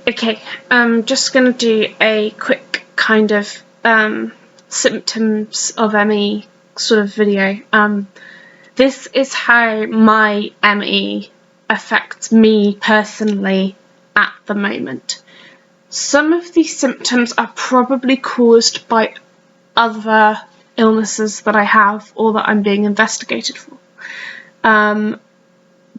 Okay, I'm just going to do a quick kind of symptoms of ME sort of video. This is how my ME affects me personally at the moment. Some of these symptoms are probably caused by other illnesses that I have or that I'm being investigated for. But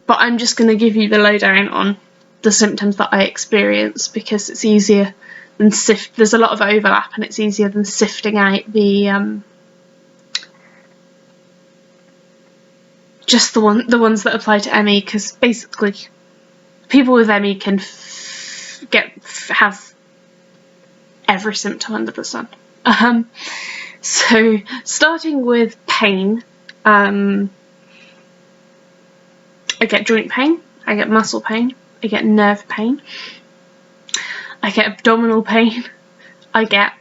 I'm just going to give you the lowdown on the symptoms that I experience because it's easier than there's a lot of overlap and it's easier than sifting out the just the ones that apply to ME, because basically people with ME can have every symptom under the sun. So starting with pain, I get joint pain, I get muscle pain, I get nerve pain, I get abdominal pain, I get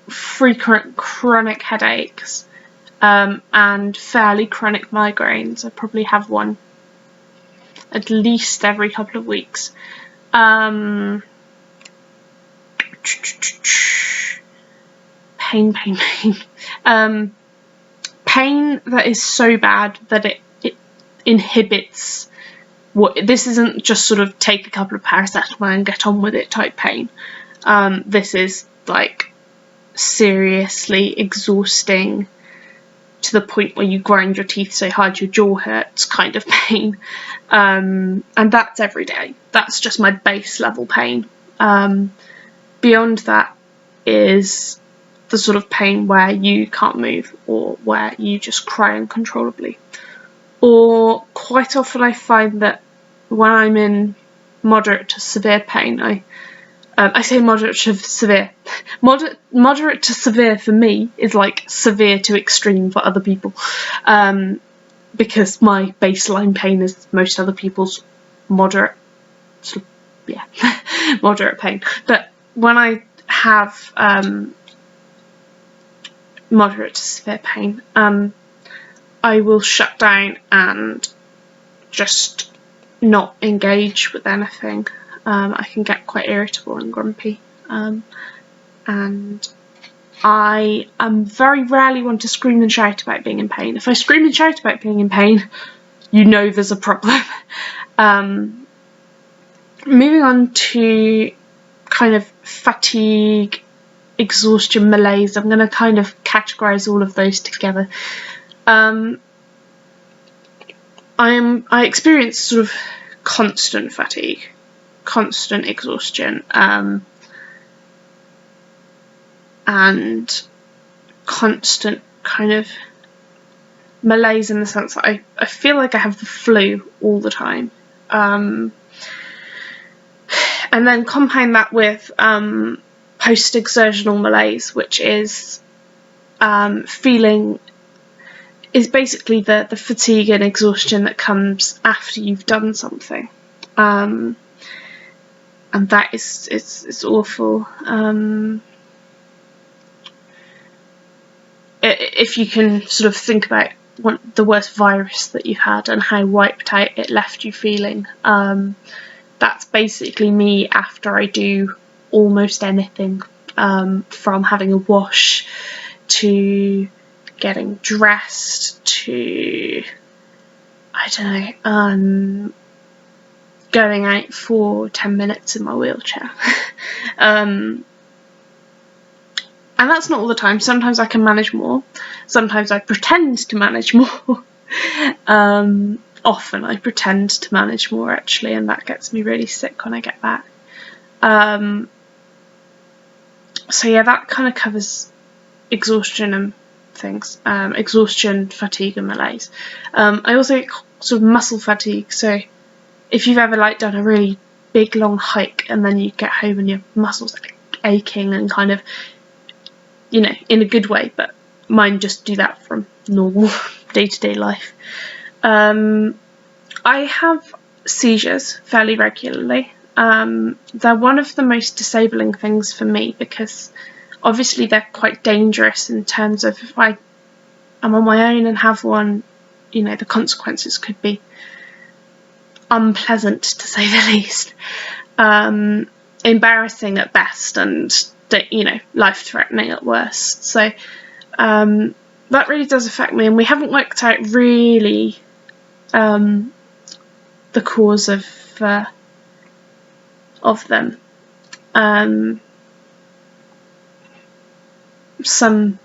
frequent chronic headaches, and fairly chronic migraines. I probably have one at least every couple of weeks. Pain. Pain that is so bad that it inhibits this isn't just sort of take a couple of paracetamol and get on with it type pain. This is like seriously exhausting to the point where you grind your teeth so hard your jaw hurts kind of pain. And that's every day. That's just my base level pain. Beyond that is the sort of pain where you can't move or where you just cry uncontrollably. Or quite often I find that when I'm in moderate to severe pain, I say moderate to severe. Moderate to severe for me is like severe to extreme for other people, because my baseline pain is most other people's moderate, moderate pain. But when I have moderate to severe pain, I will shut down and just not engage with anything. I can get quite irritable and grumpy, and I am very rarely one to scream and shout about being in pain. If I scream and shout about being in pain, you know there's a problem. Moving on to kind of fatigue, exhaustion, malaise, I'm going to kind of categorise all of those together. I experience sort of constant fatigue, constant exhaustion, and constant kind of malaise in the sense that I feel like I have the flu all the time. And then compound that with post-exertional malaise, which is is basically the fatigue and exhaustion that comes after you've done something. And that it's awful. If you can sort of think about the worst virus that you had and how wiped out it left you feeling, that's basically me after I do almost anything, from having a wash to getting dressed to, I don't know, going out for 10 minutes in my wheelchair. And that's not all the time. Sometimes I can manage more. Sometimes I pretend to manage more. Often I pretend to manage more, actually, and that gets me really sick when I get back. So yeah, that kind of covers exhaustion and things. Exhaustion, fatigue, and malaise. I also get sort of muscle fatigue. So if you've ever done a really big long hike and then you get home and your muscles are aching and kind of, in a good way, but mine just do that from normal day-to-day life. I have seizures fairly regularly. They're one of the most disabling things for me because obviously they're quite dangerous in terms of if I am on my own and have one, the consequences could be unpleasant to say the least. embarrassing at best and, you know, life-threatening at worst. So that really does affect me, and we haven't worked out really the cause of them. Some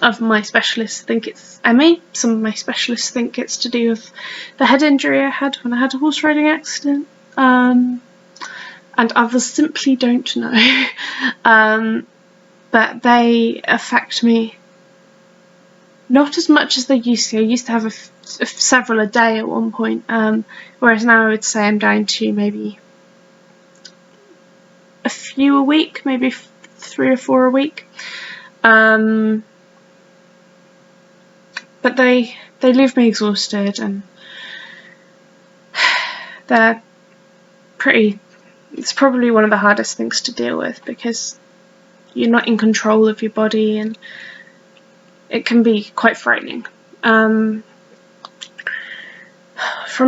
of my specialists think it's ME, some of my specialists think it's to do with the head injury I had when I had a horse riding accident, and others simply don't know. But they affect me not as much as they used to. I used to have several a day at one point, whereas now I would say I'm down to maybe a few a week, maybe 3 or 4 a week. But they leave me exhausted, and they're it's probably one of the hardest things to deal with, because you're not in control of your body, and it can be quite frightening. From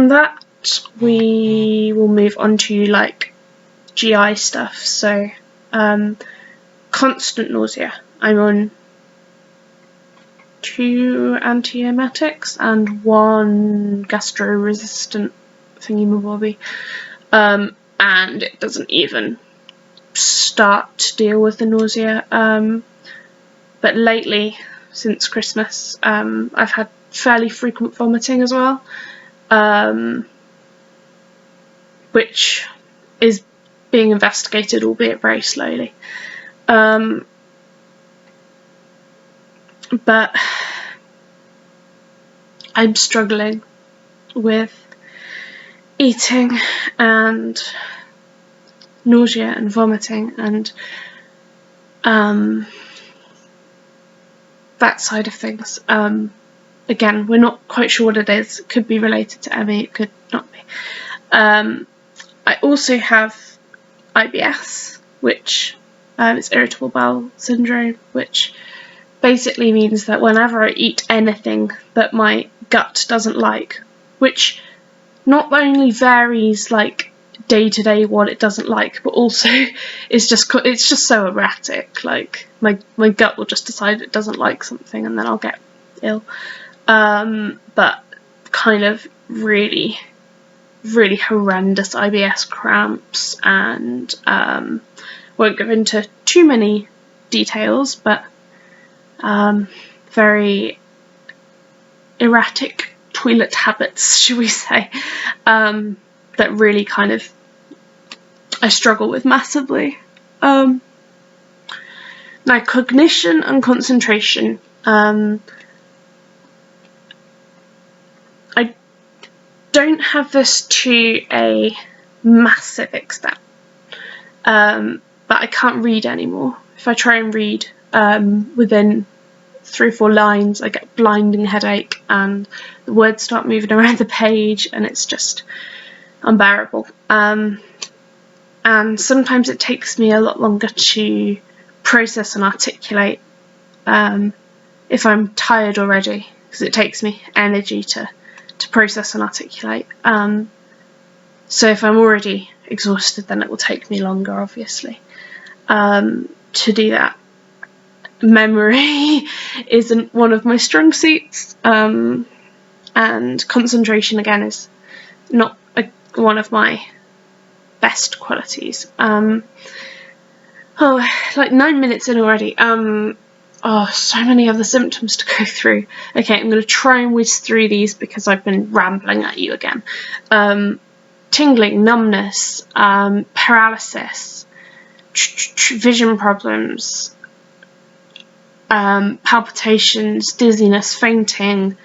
that, we will move on to like GI stuff. So constant nausea. I'm on 2 antiemetics and 1 gastro-resistant thingy-mabobby, and it doesn't even start to deal with the nausea. But lately, since Christmas, I've had fairly frequent vomiting as well, which is being investigated, albeit very slowly. But I'm struggling with eating and nausea and vomiting and that side of things. Again, we're not quite sure what it is. It could be related to ME, it could not be. I also have IBS, which is irritable bowel syndrome, which basically means that whenever I eat anything that my gut doesn't like, which not only varies like day to day what it doesn't like, but also it's just so erratic. Like my gut will just decide it doesn't like something, and then I'll get ill. But kind of really, really horrendous IBS cramps, and won't go into too many details, but very erratic toilet habits, should we say, that really kind of I struggle with massively. Now, cognition and concentration. I don't have this to a massive extent, but I can't read anymore. If I try and read within 3 or 4 lines, I get a blinding headache, and the words start moving around the page, and it's just unbearable. And sometimes it takes me a lot longer to process and articulate if I'm tired already, because it takes me energy to process and articulate. So if I'm already exhausted, then it will take me longer, obviously, to do that. Memory isn't one of my strong suits, and concentration again is not one of my best qualities. Like 9 minutes in already. So many other symptoms to go through. Okay, I'm going to try and whiz through these because I've been rambling at you again. Tingling, numbness, paralysis, vision problems, palpitations, dizziness, fainting,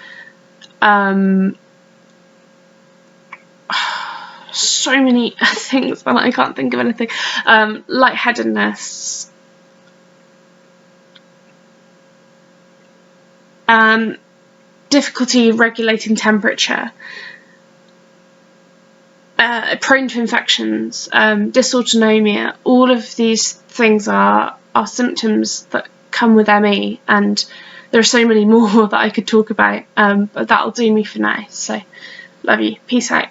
so many things, but I can't think of anything. Lightheadedness, difficulty regulating temperature, prone to infections, dysautonomia. All of these things are symptoms that come with ME, and there are so many more that I could talk about, but that'll do me for now. So, love you. Peace out.